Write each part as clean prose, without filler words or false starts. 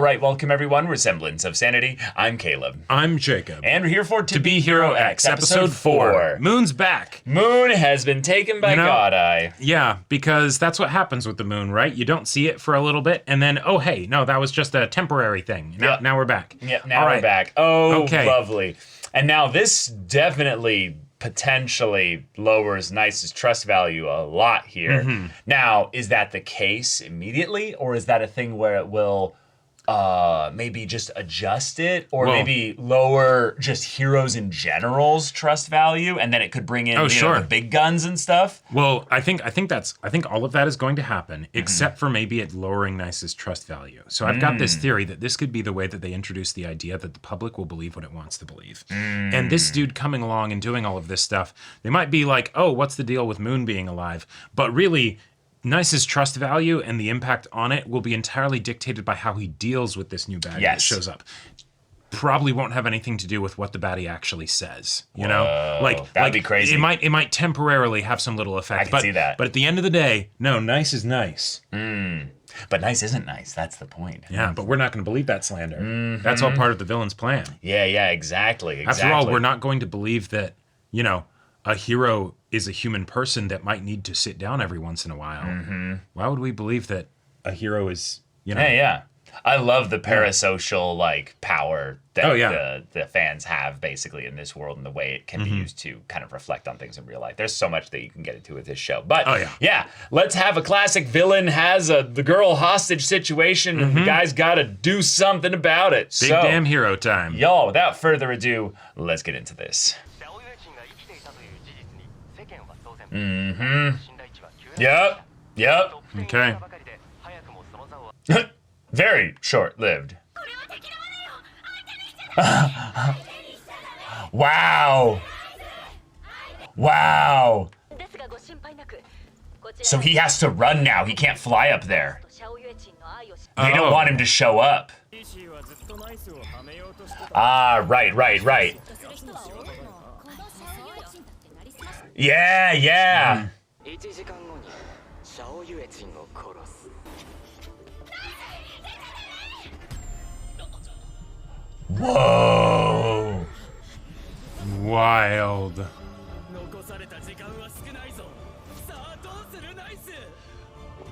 right, welcome everyone. We're Semblance of Sanity. I'm Caleb. I'm Jacob. And we're here for To Be Hero X, episode 4. Moon's back. Moon has been taken by God Eye. Yeah, because that's what happens with the moon, right? You don't see it for a little bit, and then, oh, hey, no, that was just a temporary thing. Now we're back. Yep, now we're back. Oh, okay. Lovely. And now this definitely potentially lowers Nice's trust value a lot here. Mm-hmm. Now, is that the case immediately, or is that a thing where it will maybe just adjust it, or maybe lower just heroes in general's trust value, and then it could bring in know, the big guns and stuff? Well, I think all of that is going to happen, except for maybe it lowering Nice's trust value. So I've got this theory that this could be the way that they introduce the idea that the public will believe what it wants to believe. And this dude coming along and doing all of this stuff, they might be like, oh, what's the deal with Moon being alive? But really, Nice's trust value and the impact on it will be entirely dictated by how he deals with this new baddie that shows up. Probably won't have anything to do with what the baddie actually says. You know, that'd be crazy. It might temporarily have some little effect. I can see that. But at the end of the day, no, Nice is nice. But Nice isn't nice. That's the point. Yeah, but we're not going to believe that slander. That's all part of the villain's plan. Yeah, exactly. After all, we're not going to believe that, a hero is a human person that might need to sit down every once in a while. Why would we believe that a hero is, Yeah. I love the parasocial power that the fans have basically in this world, and the way it can be used to kind of reflect on things in real life. There's so much that you can get into with this show. But let's have a classic villain has the girl hostage situation, and the guy's got to do something about it. Big damn hero time. Y'all, without further ado, let's get into this. Yep. Okay. Very short-lived. Wow. So he has to run now. He can't fly up there. They don't want him to show up. Ah, right. Yeah. Whoa. Wild.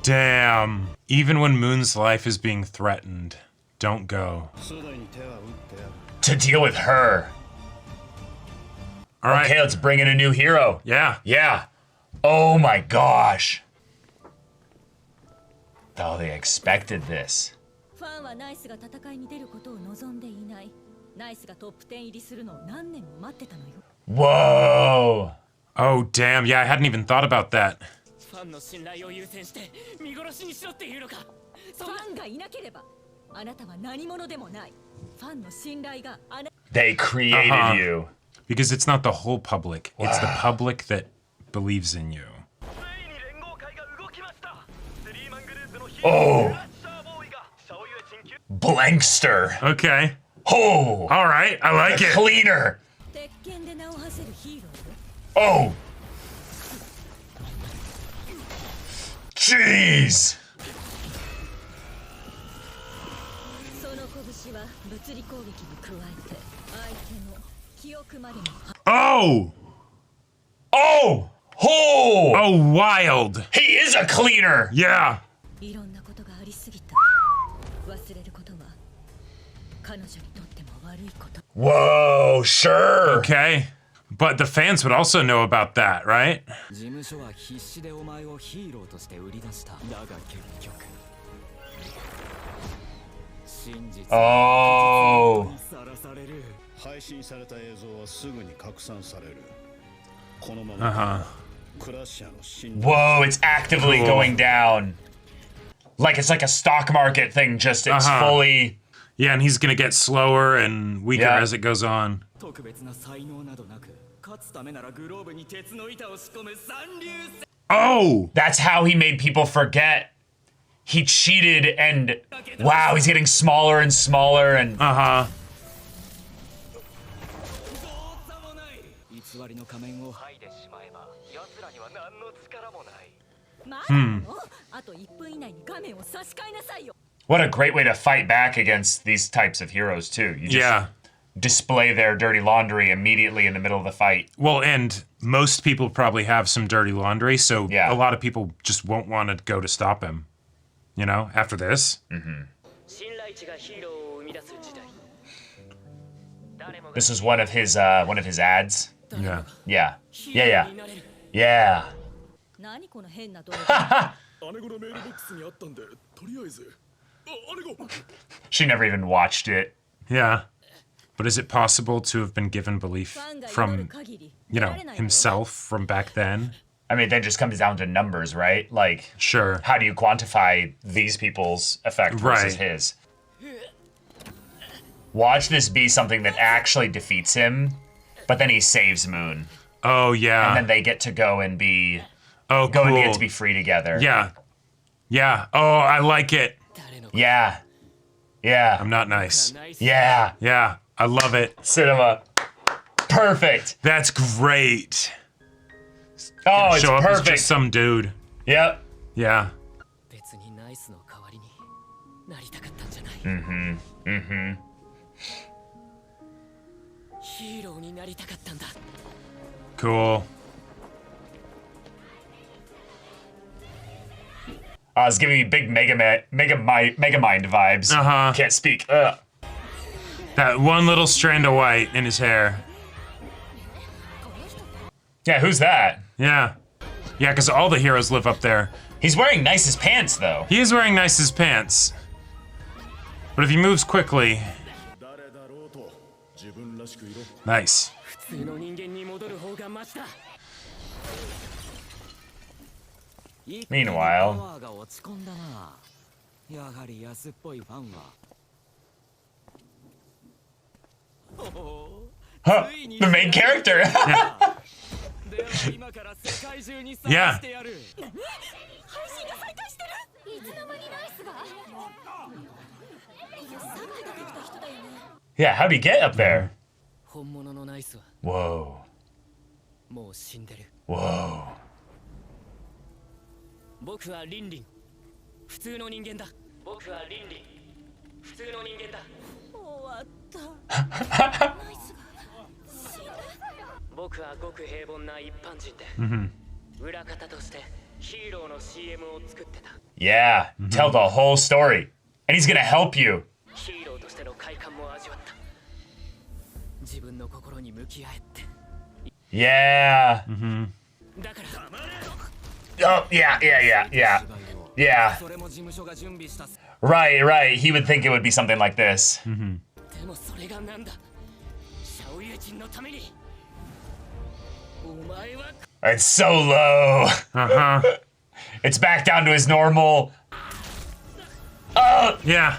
Damn. Even when Moon's life is being threatened, don't go. To deal with her. All right. Okay, let's bring in a new hero. Yeah. Oh my gosh. Oh, they expected this. Whoa. Oh, damn. Yeah, I hadn't even thought about that. They created you. Because it's not the whole public. It's the public that believes in you. Oh. Blankster. Okay. Oh. All right. I like it. Cleaner. Oh. Jeez. Oh. Oh, wild. He is a cleaner. Yeah. Whoa, sure. Okay. But the fans would also know about that, right? Oh. Whoa, it's actively going down. It's like a stock market thing, just it's fully... Yeah, and he's gonna get slower and weaker as it goes on. Oh! That's how he made people forget. He cheated and... Wow, he's getting smaller and smaller and... What a great way to fight back against these types of heroes, too. You just display their dirty laundry immediately in the middle of the fight. Well, and most people probably have some dirty laundry, so a lot of people just won't want to go to stop him. You know, after this. This is one of his ads. Yeah. Yeah. Yeah. Yeah. She never even watched it. Yeah. But is it possible to have been given belief from, you know, himself from back then? I mean, that just comes down to numbers, right? Like, sure. How do you quantify these people's effect versus his? Watch this be something that actually defeats him, but then he saves Moon. Oh, yeah. And then they get to go and be... Oh, go cool. and get to be free together. Yeah. Yeah. Oh, I like it. Yeah. Yeah. I'm not nice. Yeah. Yeah. I love it. Cinema. Perfect. That's great. Oh, it's show up perfect. As just some dude. Yep. Yeah. Mm-hmm. Mm-hmm. Cool. It's giving me big Megamind vibes. Uh-huh. Can't speak. Ugh. That one little strand of white in his hair. Yeah, who's that? Yeah. Yeah, because all the heroes live up there. He's wearing Nice's pants, though. He is wearing Nice's pants. But if he moves quickly... Nice. Meanwhile... Huh, the main character! Yeah. Yeah, how'd he get up there? Whoa. Whoa. Yeah, tell the whole story. And he's gonna help you. Yeah. Mm-hmm. Oh, yeah. Yeah. Right. He would think it would be something like this. Mm-hmm. It's so low. Uh-huh. It's back down to his normal. Oh! Yeah.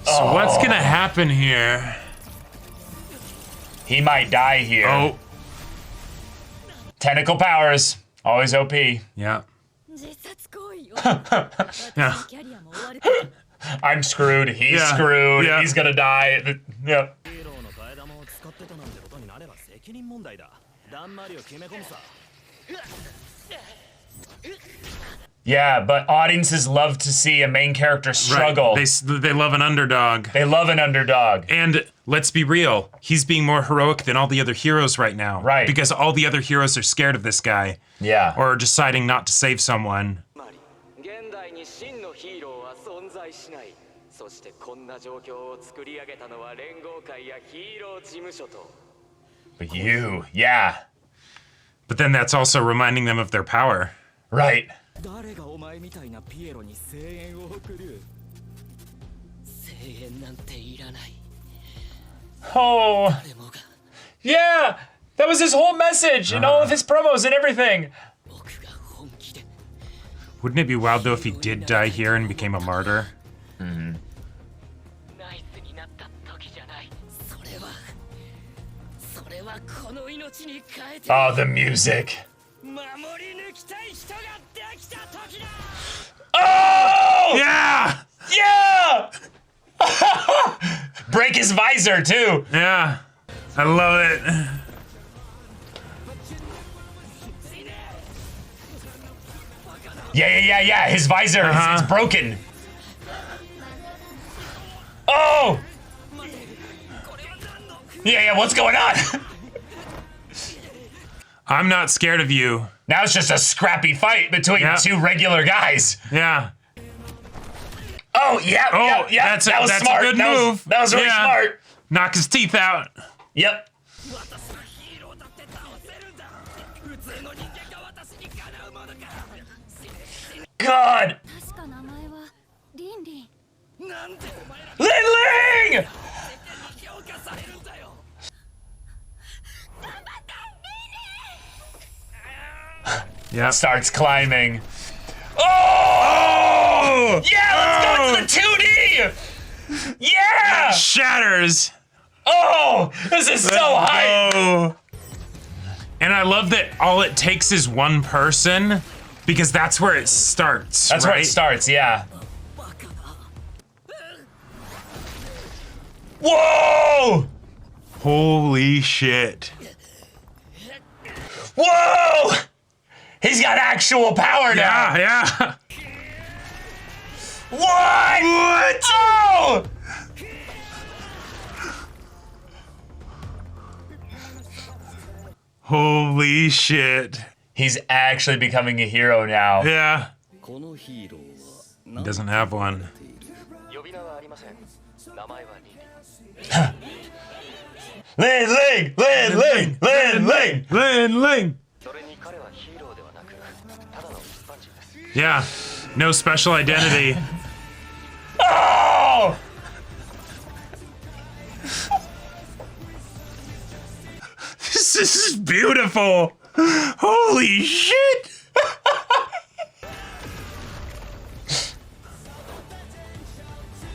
So what's gonna happen here? He might die here. Oh. Tentacle powers. Always OP. Yeah. Yeah. I'm screwed. He's screwed. Yeah. He's gonna die. Yep. Yeah, but audiences love to see a main character struggle. Right. They love an underdog. They love an underdog. And let's be real, he's being more heroic than all the other heroes right now. Right. Because all the other heroes are scared of this guy. Yeah. Or deciding not to save someone. But you, yeah. But then that's also reminding them of their power. Right. Oh. Yeah! That was his whole message in all of his promos and everything. Wouldn't it be wild though if he did die here and became a martyr? Mm-hmm. Oh, the music. Oh! Yeah! Yeah! Break his visor, too. Yeah. I love it. Yeah. His visor is broken. Oh! Yeah, what's going on? I'm not scared of you. Now it's just a scrappy fight between two regular guys. Yeah. Oh, yeah. That's that was smart. A good move. That was really smart. Knock his teeth out. Yep. God! Lin! Yeah. Starts climbing. Oh! Yeah, let's go to the 2D! Yeah! Shatters. Oh! This is so hype! And I love that all it takes is one person, because that's where it starts. That's where it starts, yeah. Whoa! Holy shit. Whoa! He's got actual power now. Yeah. What? Oh! Holy shit. He's actually becoming a hero now. Yeah. He doesn't have one. Lin! Yeah. No special identity. Oh! This is beautiful. Holy shit.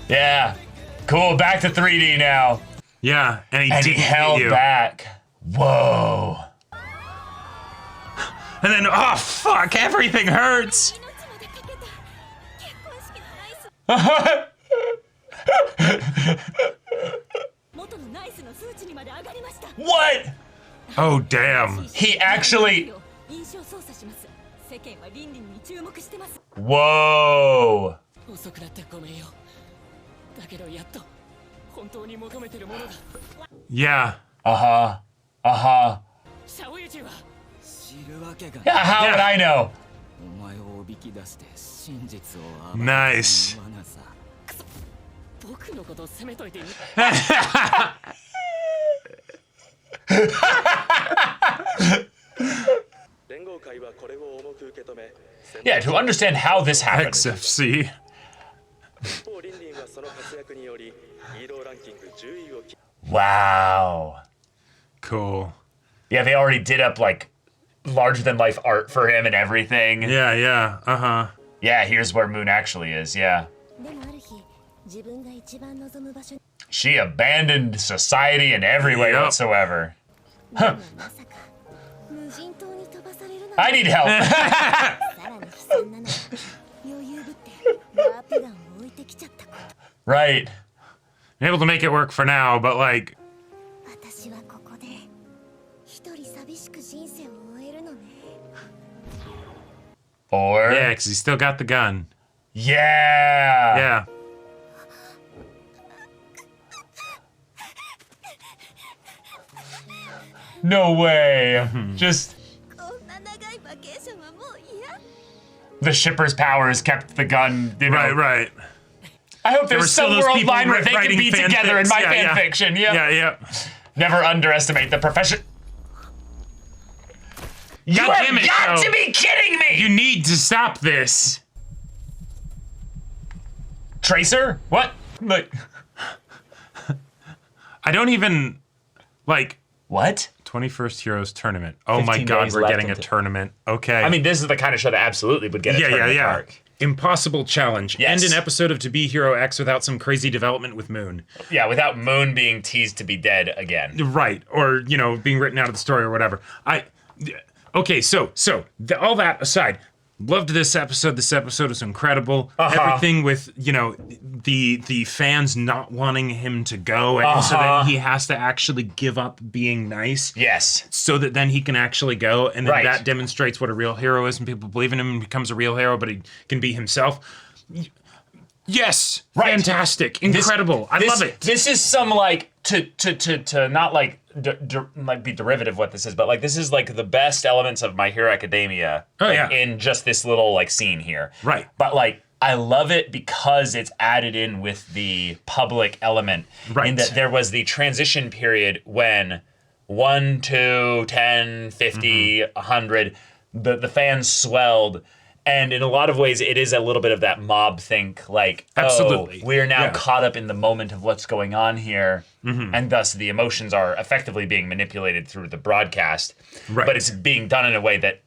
Yeah. Cool, back to 3D now. Yeah, and he held back. Whoa. And then, oh fuck, everything hurts. What? Oh damn. He actually... Whoa. Yeah. Yeah, how would I know? Nice. Yeah, to understand how this happened. XFC. Wow. Cool. Yeah, they already did up like larger than life art for him and everything. Yeah. Uh-huh. Yeah, here's where Moon actually is, yeah. She abandoned society in every way whatsoever. Huh. I need help. Right. I'm able to make it work for now, but like... Or... Yeah, because he's still got the gun. Yeah. Yeah. No way. Just... The shipper's powers kept the gun, you know. Right. I hope there's some world line where they can be together in my fan fiction. Yeah. Never underestimate the profession. You have got to be kidding me! You need to stop this. Tracer? What? Like... I don't even... Like... What? 21st Heroes Tournament. Oh my god, we're getting a tournament. Okay. I mean, this is the kind of show that absolutely would get a tournament arc. Impossible challenge. Yes. End an episode of To Be Hero X without some crazy development with Moon. Yeah, without Moon being teased to be dead again. Right. Or, you know, being written out of the story or whatever. Okay, so all that aside, loved this episode. This episode was incredible. Everything with, you know, the fans not wanting him to go, and so then he has to actually give up being nice. Yes. So that then he can actually go, and then Right. that demonstrates what a real hero is, and people believe in him and becomes a real hero, but he can be himself. Yes. Right. Fantastic. Incredible. I love it. This is some like to not like like be derivative of what this is, but like this is like the best elements of My Hero Academia in just this little like scene here. Right. But like I love it because it's added in with the public element. Right. In that there was the transition period when 1, 2, 10, 50, 100, the fans swelled. And in a lot of ways, it is a little bit of that mob think, like, Absolutely. we're now caught up in the moment of what's going on here, and thus the emotions are effectively being manipulated through the broadcast. Right. But it's being done in a way that,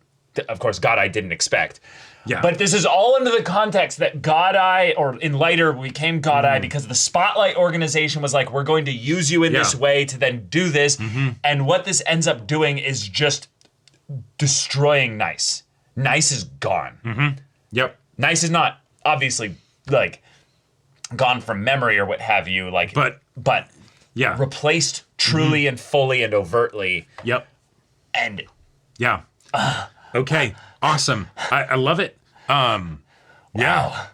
of course, God Eye didn't expect. Yeah. But this is all under the context that God Eye, or in later became God Eye, because the Spotlight organization was like, we're going to use you in this way to then do this. And what this ends up doing is just destroying Nice. Nice is gone. Yep. Nice is not obviously like gone from memory or what have you, like, but yeah, replaced truly and fully and overtly. Yep. And yeah. Okay. Awesome. I love it. Wow.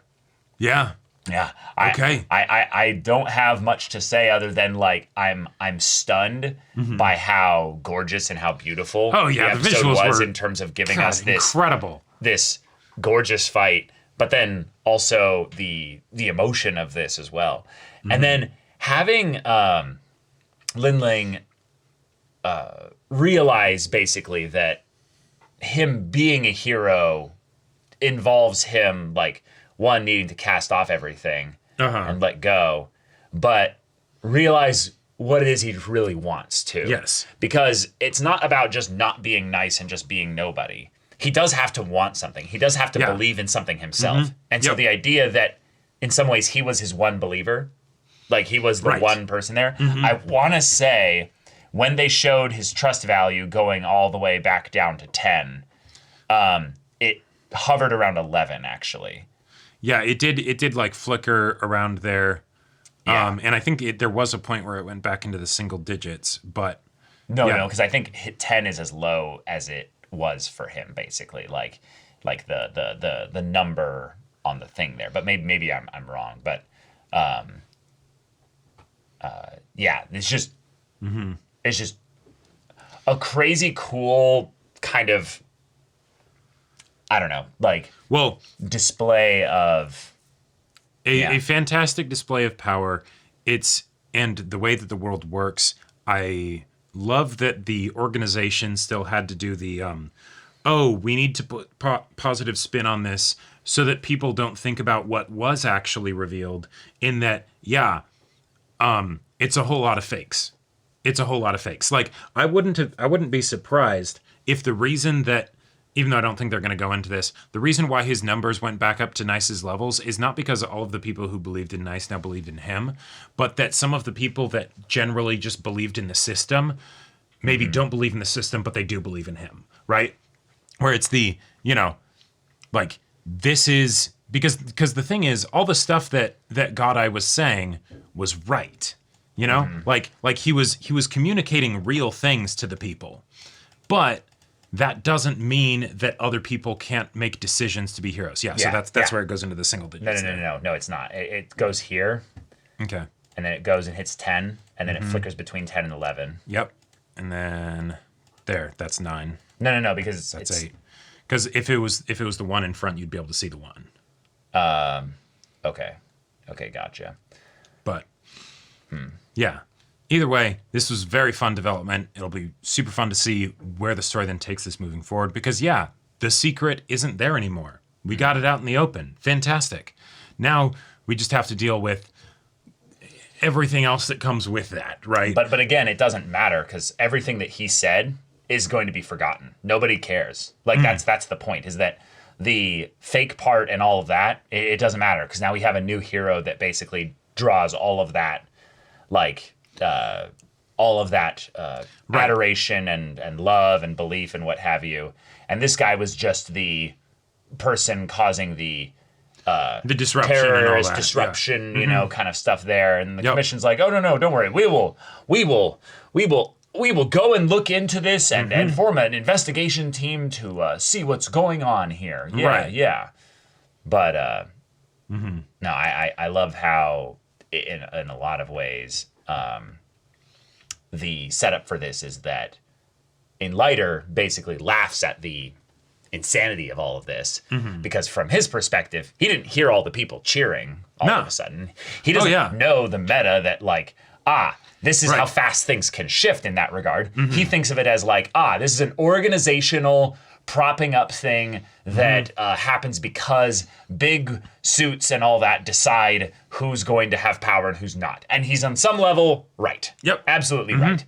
Yeah. Yeah. Okay. I don't have much to say other than like I'm stunned by how gorgeous and how beautiful the episode visuals was were, in terms of giving us this incredible, this gorgeous fight, but then also the emotion of this as well. And then having Lin Ling realize basically that him being a hero involves him like one needing to cast off everything and let go, but realize what it is he really wants to. Yes. Because it's not about just not being nice and just being nobody. He does have to want something. He does have to believe in something himself. And so the idea that in some ways he was his one believer, like he was the one person there. I want to say when they showed his trust value going all the way back down to 10, it hovered around 11 actually. Yeah, it did like flicker around there. Yeah. And I think there was a point where it went back into the single digits, but no, because I think 10 is as low as it was for him, basically, like the number on the thing there. But maybe I'm wrong. But it's just it's just a crazy cool kind of, I don't know, like display of a fantastic display of power. And the way that the world works. I love that the organization still had to do the we need to put positive spin on this so that people don't think about what was actually revealed, in that it's a whole lot of fakes. It's a whole lot of fakes. Like I wouldn't be surprised if the reason that, even though I don't think they're going to go into this, the reason why his numbers went back up to Nice's levels is not because all of the people who believed in Nice now believed in him, but that some of the people that generally just believed in the system maybe don't believe in the system, but they do believe in him, right? Where it's the, like this is because the thing is, all the stuff that God Eye was saying was right, like he was communicating real things to the people, but that doesn't mean that other people can't make decisions to be heroes. So that's where it goes into the single digits. No, it's not. It goes here. Okay. And then it goes and hits 10, and then it flickers between 10 and 11. Yep. And then there, that's 9. No, because that's 8. Because if it was the 1 in front, you'd be able to see the 1. Okay, gotcha. But yeah. Either way, this was very fun development. It'll be super fun to see where the story then takes this moving forward. Because the secret isn't there anymore. We got it out in the open. Fantastic. Now we just have to deal with everything else that comes with that, right? But again, it doesn't matter because everything that he said is going to be forgotten. Nobody cares. Like that's the point, is that the fake part and all of that, it doesn't matter because now we have a new hero that basically draws all of that, like adoration and love and belief and what have you. And this guy was just the person causing the the disruption and all terrorist that. disruption, Yeah. you know, kind of stuff there. And the Yep. commission's like, oh no, don't worry, we will go and look into this and form an investigation team to see what's going on here. Yeah, Right. yeah. But no, I love how in a lot of ways the setup for this is that Enlighter basically laughs at the insanity of all of this because from his perspective, he didn't hear all the people cheering all of a sudden. He doesn't know the meta that like, this is how fast things can shift in that regard. He thinks of it as like, this is an organizational propping up thing that happens because big suits and all that decide who's going to have power and who's not. And he's on some level right. Yep. Absolutely right.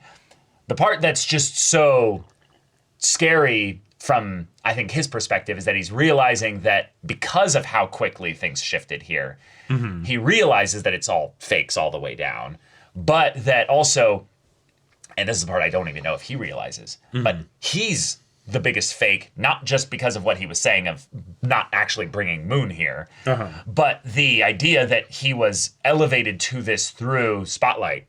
The part that's just so scary from, I think, his perspective is that he's realizing that because of how quickly things shifted here, he realizes that it's all fakes all the way down. But that also, and this is the part I don't even know if he realizes, but he's the biggest fake, not just because of what he was saying of not actually bringing Moon here, but the idea that he was elevated to this through Spotlight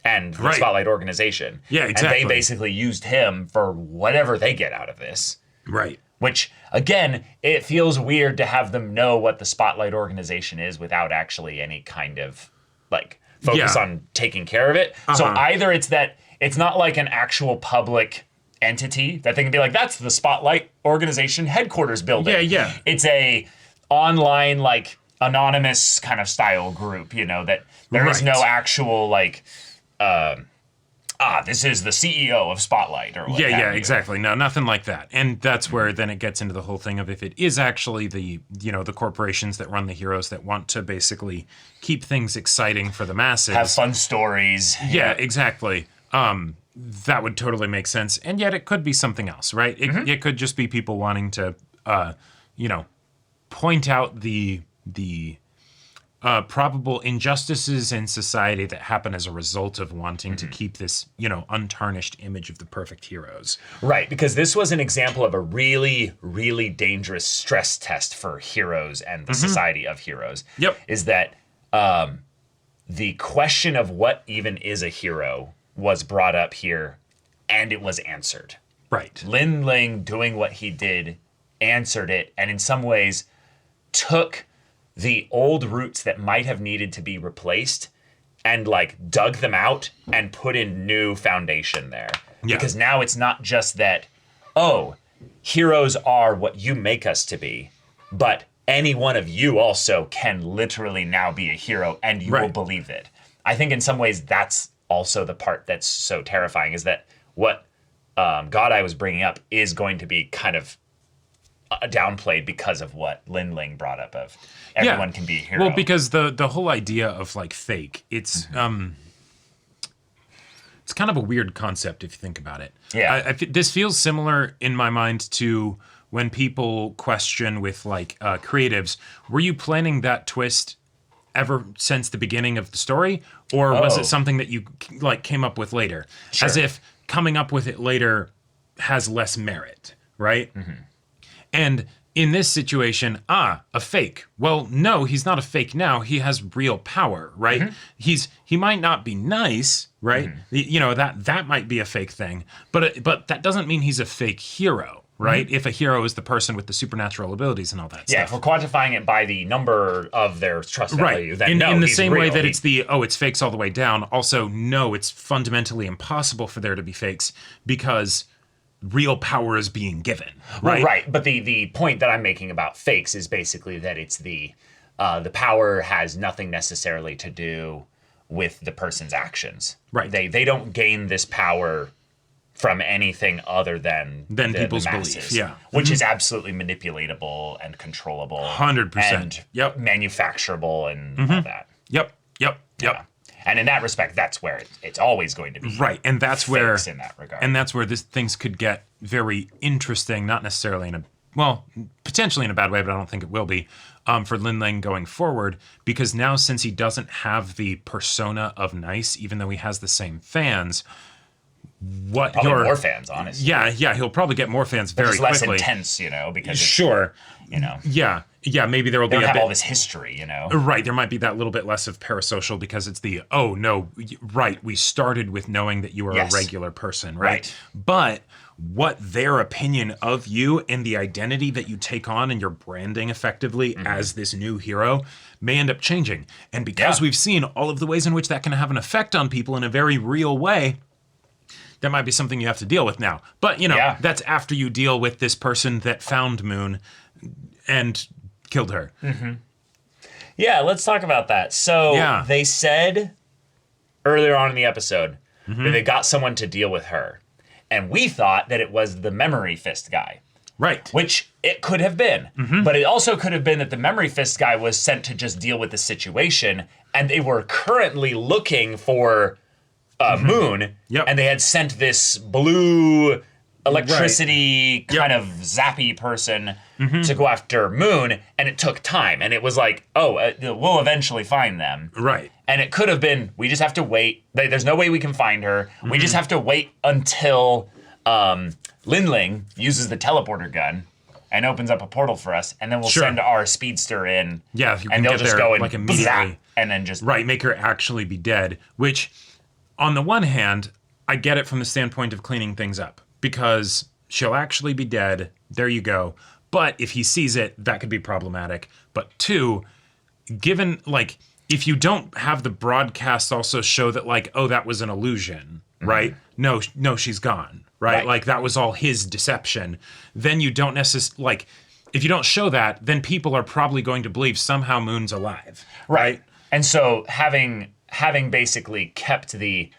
and the Spotlight organization. Yeah, exactly. And they basically used him for whatever they get out of this. Right. Which, again, it feels weird to have them know what the Spotlight organization is without actually any kind of, like, focus on taking care of it. So either it's that it's not like an actual public entity that they can be like, that's the Spotlight organization headquarters building. Yeah, yeah. It's a online, like, anonymous kind of style group, you know, that there is no actual, like, this is the CEO of Spotlight or what have you. Exactly. No, nothing like that. And that's where then it gets into the whole thing of if it is actually the, you know, the corporations that run the heroes that want to basically keep things exciting for the masses. Have fun stories. Yeah, exactly. That would totally make sense. And yet it could be something else, right? It could just be people wanting to, you know, point out the probable injustices in society that happen as a result of wanting to keep this, you know, untarnished image of the perfect heroes. Right, because this was an example of a really, really dangerous stress test for heroes and the society of heroes. Yep. Is that the question of what even is a hero was brought up here, and it was answered. Right. Lin Ling doing what he did answered it, and in some ways took the old roots that might have needed to be replaced and like dug them out and put in new foundation there. Yeah. Because now it's not just that, heroes are what you make us to be, but any one of you also can literally now be a hero and you will believe it. I think in some ways that's also the part that's so terrifying, is that what God I was bringing up is going to be kind of downplayed because of what Lin Ling brought up of everyone can be a hero. Well, because the whole idea of like fake, it's it's kind of a weird concept if you think about it. Yeah. This feels similar in my mind to when people question with like creatives, were you planning that twist ever since the beginning of the story, or was it something that you like came up with later? Sure. As if coming up with it later has less merit, right? And in this situation, a fake. Well, no, he's not a fake now. He has real power, right? He might not be nice, right? You know, that might be a fake thing, but that doesn't mean he's a fake hero, right? If a hero is the person with the supernatural abilities and all that stuff. Yeah, if we're quantifying it by the number of their trust value, then in the same way real. that it's fakes all the way down. Also, no, it's fundamentally impossible for there to be fakes because real power is being given, right? Well, right, but the point that I'm making about fakes is basically that it's the power has nothing necessarily to do with the person's actions. Right. They don't gain this power from anything other than people's the masses, belief, which is absolutely manipulatable and controllable, 100%, and manufacturable and all that. Yep. Yeah. And in that respect, that's where it's always going to be right. And that's where in that regard. And that's where things could get very interesting. Not necessarily potentially in a bad way, but I don't think it will be for Lin Ling going forward, because now since he doesn't have the persona of nice, even though he has the same fans, what probably your more fans, honestly. Yeah, he'll probably get more fans very quickly. Less intense, because sure, yeah, maybe there will be have all this history, Right, there might be that little bit less of parasocial because it's the right. We started with knowing that you were a regular person, right? But what their opinion of you and the identity that you take on and your branding effectively as this new hero may end up changing. And because we've seen all of the ways in which that can have an effect on people in a very real way, that might be something you have to deal with now. But, that's after you deal with this person that found Moon and killed her. Mm-hmm. Yeah, let's talk about that. So they said earlier on in the episode that they got someone to deal with her. And we thought that it was the Memory Fist guy. Right. Which it could have been. But it also could have been that the Memory Fist guy was sent to just deal with the situation, and they were currently looking for Moon, and they had sent this blue electricity kind of zappy person to go after Moon, and it took time. And it was like, we'll eventually find them. Right. And it could have been, we just have to wait. There's no way we can find her. We just have to wait until Linling uses the teleporter gun and opens up a portal for us, and then we'll send our speedster in. Yeah, if you and can they'll get just there, go and like immediately, and then just make her actually be dead. Which, on the one hand, I get it from the standpoint of cleaning things up because she'll actually be dead. There you go. But if he sees it, that could be problematic. But two, given if you don't have the broadcast also show that that was an illusion, right? No, she's gone, right? That was all his deception. Then you don't necessarily if you don't show that, then people are probably going to believe somehow Moon's alive, right? And so having basically kept the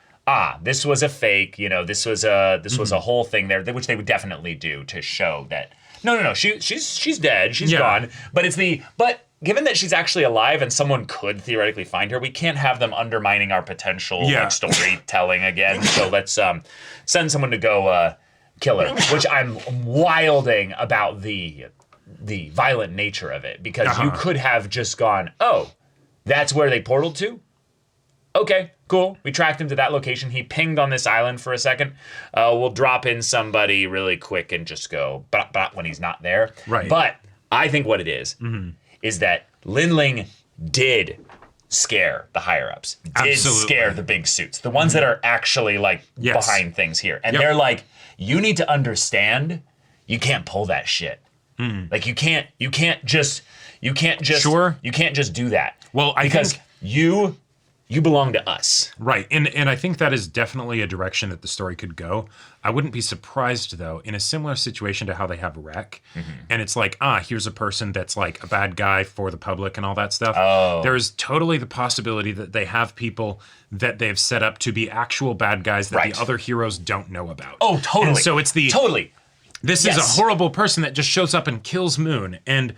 this was a fake, this was a whole thing there, which they would definitely do to show that no, she's dead, she's gone. But given that she's actually alive and someone could theoretically find her, we can't have them undermining our potential storytelling again. So let's send someone to go kill her, which I'm wilding about the violent nature of it, because you could have just gone, that's where they portaled to? Okay, cool. We tracked him to that location. He pinged on this island for a second. We'll drop in somebody really quick and just go when he's not there. Right. But I think what it is that Linling did scare the higher-ups. Did scare the big suits. The ones that are actually behind things here. And they're like, you need to understand, you can't pull that shit. You can't just you can't just do that. Well, because you belong to us. Right. And I think that is definitely a direction that the story could go. I wouldn't be surprised, though, in a similar situation to how they have Wreck. And it's here's a person that's a bad guy for the public and all that stuff. There's totally the possibility that they have people that they've set up to be actual bad guys that the other heroes don't know about. Oh, totally. And so it's Totally. This is a horrible person that just shows up and kills Moon. And,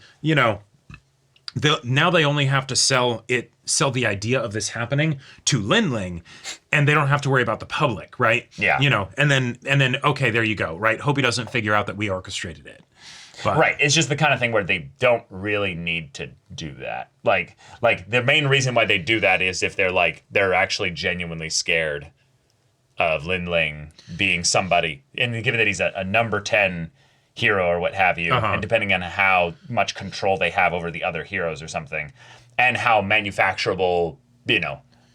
now they only have to sell the idea of this happening to Linling, and they don't have to worry about the public, right? Yeah. And then okay, there you go, right? Hope he doesn't figure out that we orchestrated it. But, right. It's just the kind of thing where they don't really need to do that. Like the main reason why they do that is if they're actually genuinely scared of Linling being somebody, and given that he's a number 10 hero or what have you, and depending on how much control they have over the other heroes or something, and how manufacturable,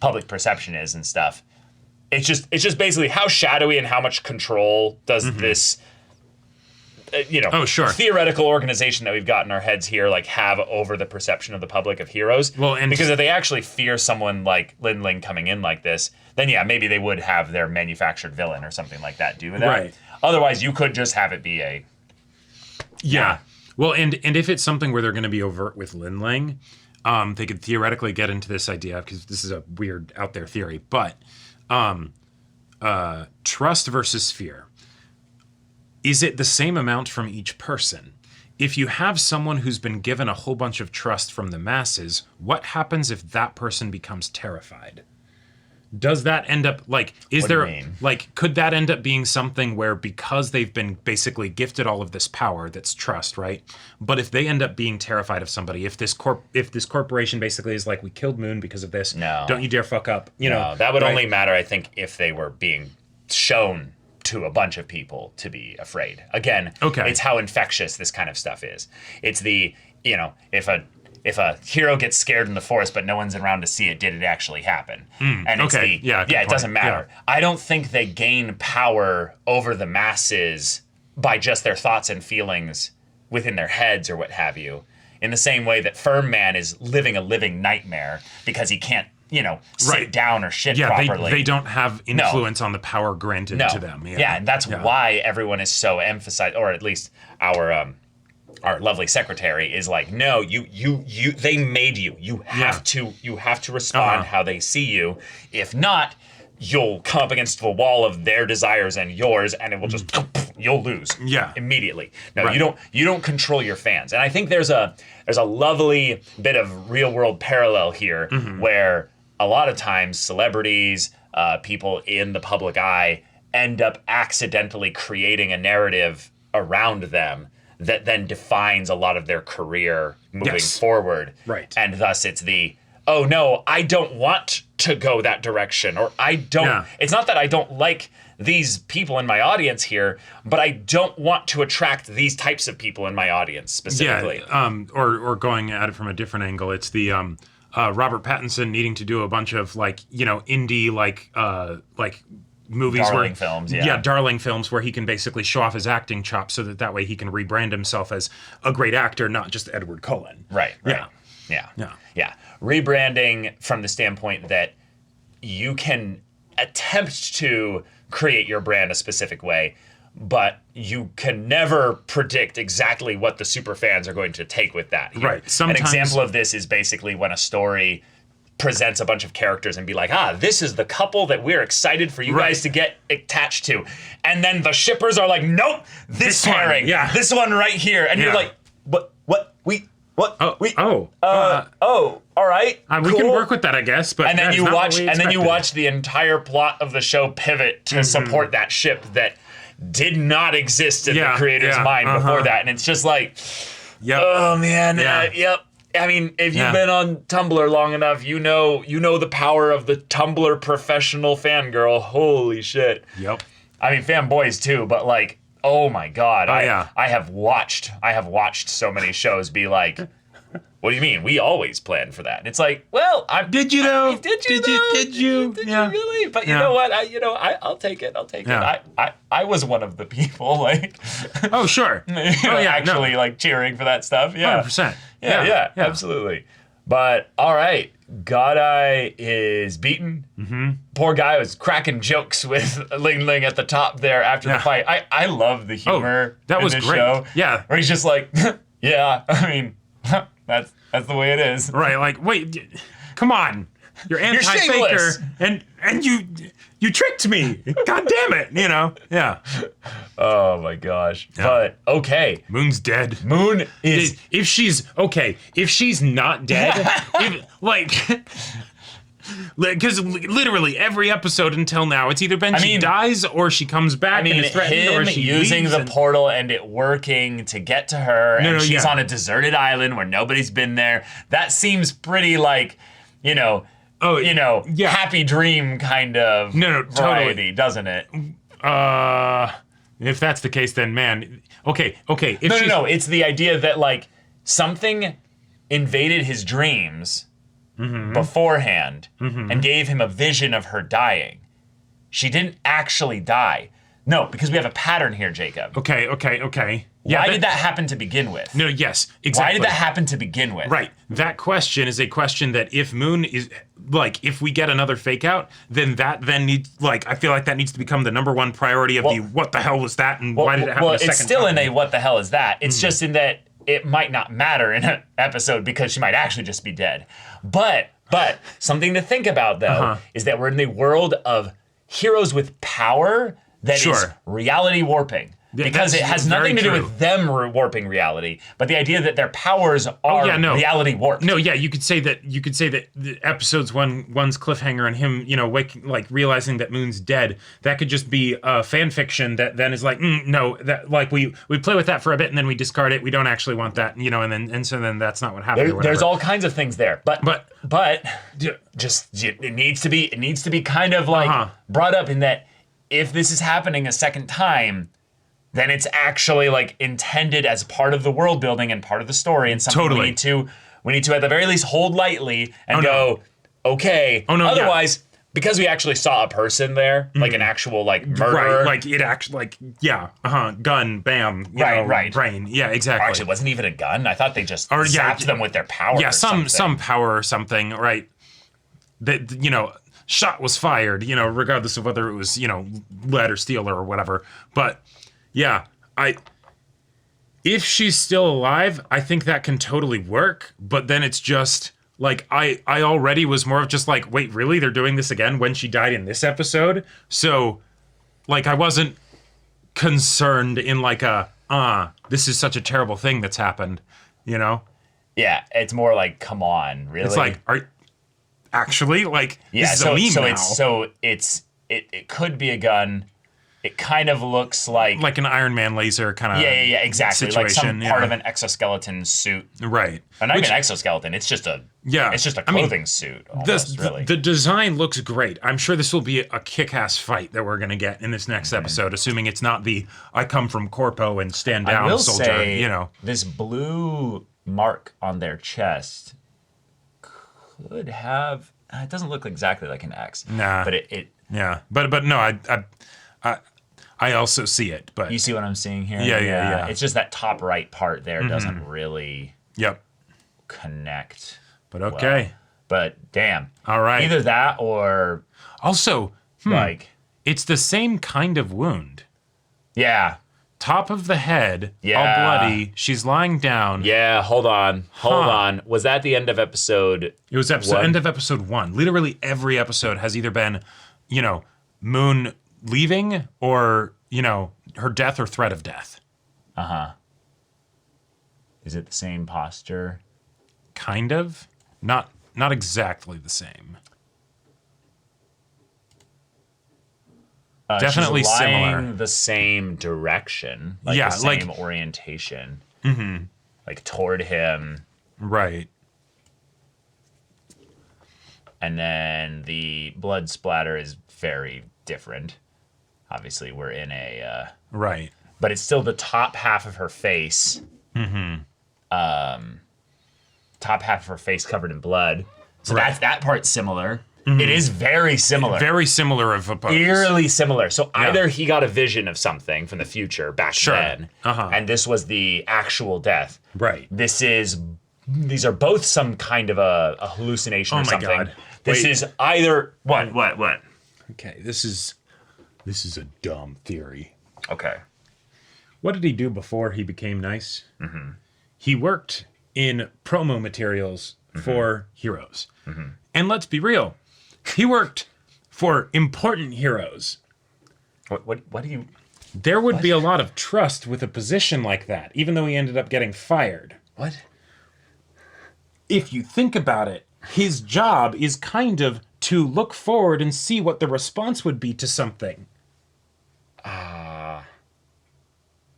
public perception is and stuff. It's just basically how shadowy and how much control does this, theoretical organization that we've got in our heads here, have over the perception of the public of heroes. Well, and because if they actually fear someone like Linling coming in like this, then maybe they would have their manufactured villain or something like that do that. Right. Otherwise, you could just have it be a Well, and if it's something where they're going to be overt with Linling, they could theoretically get into this idea, because this is a weird out there theory, but trust versus fear. Is it the same amount from each person? If you have someone who's been given a whole bunch of trust from the masses, what happens if that person becomes terrified? Does that end up could that end up being something where, because they've been basically gifted all of this power that's trust, right? But if they end up being terrified of somebody, if this corporation basically is we killed Moon because of this, don't you dare fuck up, No, that would only matter, I think, if they were being shown to a bunch of people to be afraid. Again, it's how infectious this kind of stuff is. It's the, you know, if a hero gets scared in the forest but no one's around to see it, did it actually happen? And it's it doesn't matter. Yeah. I don't think they gain power over the masses by just their thoughts and feelings within their heads or what have you. In the same way that Firm Man is living a living nightmare because he can't, you know, sit down or shit properly. They don't have influence on the power granted to them. Yeah, and that's why everyone is so emphasized, or at least our lovely secretary is like, no, you they made you. You have to respond how they see you. If not, you'll come up against the wall of their desires and yours, and it will just you'll lose immediately. No, you don't control your fans. And I think there's a lovely bit of real world parallel here where a lot of times celebrities, people in the public eye end up accidentally creating a narrative around them that then defines a lot of their career moving forward. Right. And thus it's the, oh no, I don't want to go that direction, or I don't, it's not that I don't like these people in my audience here, but I don't want to attract these types of people in my audience specifically. Yeah, or going at it from a different angle, it's the Robert Pattinson needing to do a bunch of like, you know, indie like movies, darling films, darling films where he can basically show off his acting chops so that way he can rebrand himself as a great actor, not just Edward Cullen. Right. Yeah. Rebranding from the standpoint that you can attempt to create your brand a specific way, but you can never predict exactly what the super fans are going to take with that. Right. Sometimes, an example of this is basically when a story presents a bunch of characters and be like, this is the couple that we're excited for you guys to get attached to. And then the shippers are like, nope, this pairing, this one right here. And you're like, all right. We can work with that, I guess. But and then you watch the entire plot of the show pivot to support that ship that did not exist in the creator's mind before that, and it's just like, oh man, I mean, if you've been on Tumblr long enough, you know the power of the Tumblr professional fangirl. Holy shit. Yep. I mean, fanboys too, but like, oh my god, I have watched so many shows be like, what do you mean? We always planned for that. And it's like, well, did you know? Did you really? But you know what? I'll take it. I was one of the people like. Oh sure. Actually, like cheering for that stuff. Yeah. 100%. Yeah, absolutely. But all right, God-Eye is beaten. Poor guy was cracking jokes with Ling Ling at the top there after the fight. I love the humor. That was in this great. Show, yeah, where he's just like, I mean, that's the way it is. Right. Like, wait, come on, you're anti-faker, and you tricked me. God damn it, you know. Yeah. Oh my gosh. Yeah. But okay. Moon's dead. Moon is if she's not dead, because literally every episode until now, it's either been she dies or she comes back and is threatened, or she using leaves the portal and it working to get to her, and she's on a deserted island where nobody's been there. That seems pretty like, happy dream kind of variety, totally. Doesn't it? If that's the case, then man, okay. No. It's the idea that like something invaded his dreams beforehand and gave him a vision of her dying. She didn't actually die. No, because we have a pattern here, Jacob. Okay. Why did that happen to begin with? No, yes, exactly. Why did that happen to begin with? Right. That question is a question that if Moon is like, if we get another fake out, then that needs, like, I feel like that needs to become the number one priority of what the hell was that, and why did it happen a second time? Well, it's still in a what the hell is that. It's just in that it might not matter in an episode because she might actually just be dead. But something to think about, though, is that we're in the world of heroes with power that is reality warping. Because it has nothing to do with them warping reality, but the idea that their powers are reality warped. No, yeah, you could say that the episodes one's cliffhanger and him, waking, like realizing that Moon's dead, that could just be fan fiction that then is like, no, that like we play with that for a bit and then we discard it. We don't actually want that, and so then that's not what happened. There's all kinds of things there, but just it needs to be kind of like brought up in that if this is happening a second time, then it's actually like intended as part of the world building and part of the story, and something we need to at the very least hold lightly and okay. Oh no. Otherwise, because we actually saw a person there, like an actual like murderer, right? Like it actually, like gun, bam, right, brain, yeah, exactly. Actually, it wasn't even a gun. I thought they just zapped them with their power. Yeah, or something. some power or something, right? That shot was fired, regardless of whether it was lead or steel or whatever. But yeah, if she's still alive, I think that can totally work. But then it's just like I already was more of just like, wait, really? They're doing this again when she died in this episode? So like I wasn't concerned in like this is such a terrible thing that's happened, Yeah, it's more like, come on, really? It's like, actually, like, yeah, this is a meme now. It could be a gun. It kind of looks like an Iron Man laser kind of yeah, exactly. situation, like some part of an exoskeleton suit. Right. And not even an exoskeleton, it's just a clothing suit almost, really. The design looks great. I'm sure this will be a kick-ass fight that we're going to get in this next episode, assuming it's not the I come from Corpo and stand down soldier, say, this blue mark on their chest could have, it doesn't look exactly like an X. Nah. But it yeah. But no, I also see it, but you see what I'm seeing here? Yeah. It's just that top right part there doesn't really connect. But okay. Well. But damn. All right. Either that or also like it's the same kind of wound. Yeah. Top of the head, all bloody. She's lying down. Yeah, hold on. Was that the end of episode? It was end of episode 1. Literally every episode has either been, Moon leaving or, her death or threat of death. Uh-huh. Is it the same posture? Kind of. Not exactly the same. Definitely she's lying similar. The same direction. Like the same orientation. Mm-hmm. Like toward him. Right. And then the blood splatter is very different. Obviously, we're in a... right. But it's still the top half of her face. Mm-hmm. Top half of her face covered in blood. So that part's similar. Mm-hmm. It is very similar. Very similar of a pose. Eerily similar. So either he got a vision of something from the future back then, and this was the actual death. Right. These are both some kind of a hallucination or something. Oh my God. This is either... What? Okay, this is a dumb theory. Okay. What did he do before he became nice? Mm-hmm. He worked in promo materials for heroes. Mm-hmm. And let's be real, he worked for important heroes. What do you... There would be a lot of trust with a position like that, even though he ended up getting fired. What? If you think about it, his job is kind of to look forward and see what the response would be to something.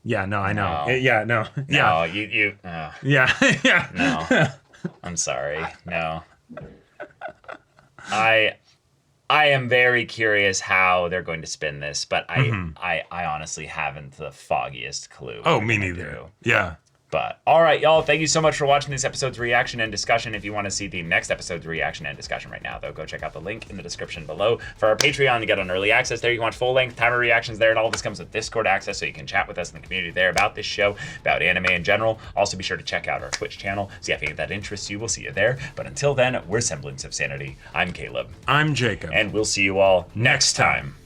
Yeah, no, I know. No. Yeah, no. No, Yeah. you Yeah. No. I'm sorry. No. I am very curious how they're going to spin this, but I honestly haven't the foggiest clue. Oh, me neither. Yeah. But all right, y'all, thank you so much for watching this episode's reaction and discussion. If you want to see the next episode's reaction and discussion right now, though, go check out the link in the description below for our Patreon to get on early access. There you can watch full-length timer reactions there, and all this comes with Discord access, so you can chat with us in the community there about this show, about anime in general. Also, be sure to check out our Twitch channel, see if any of that interests you. We'll see you there. But until then, we're Semblance of Sanity. I'm Caleb. I'm Jacob. And we'll see you all next time.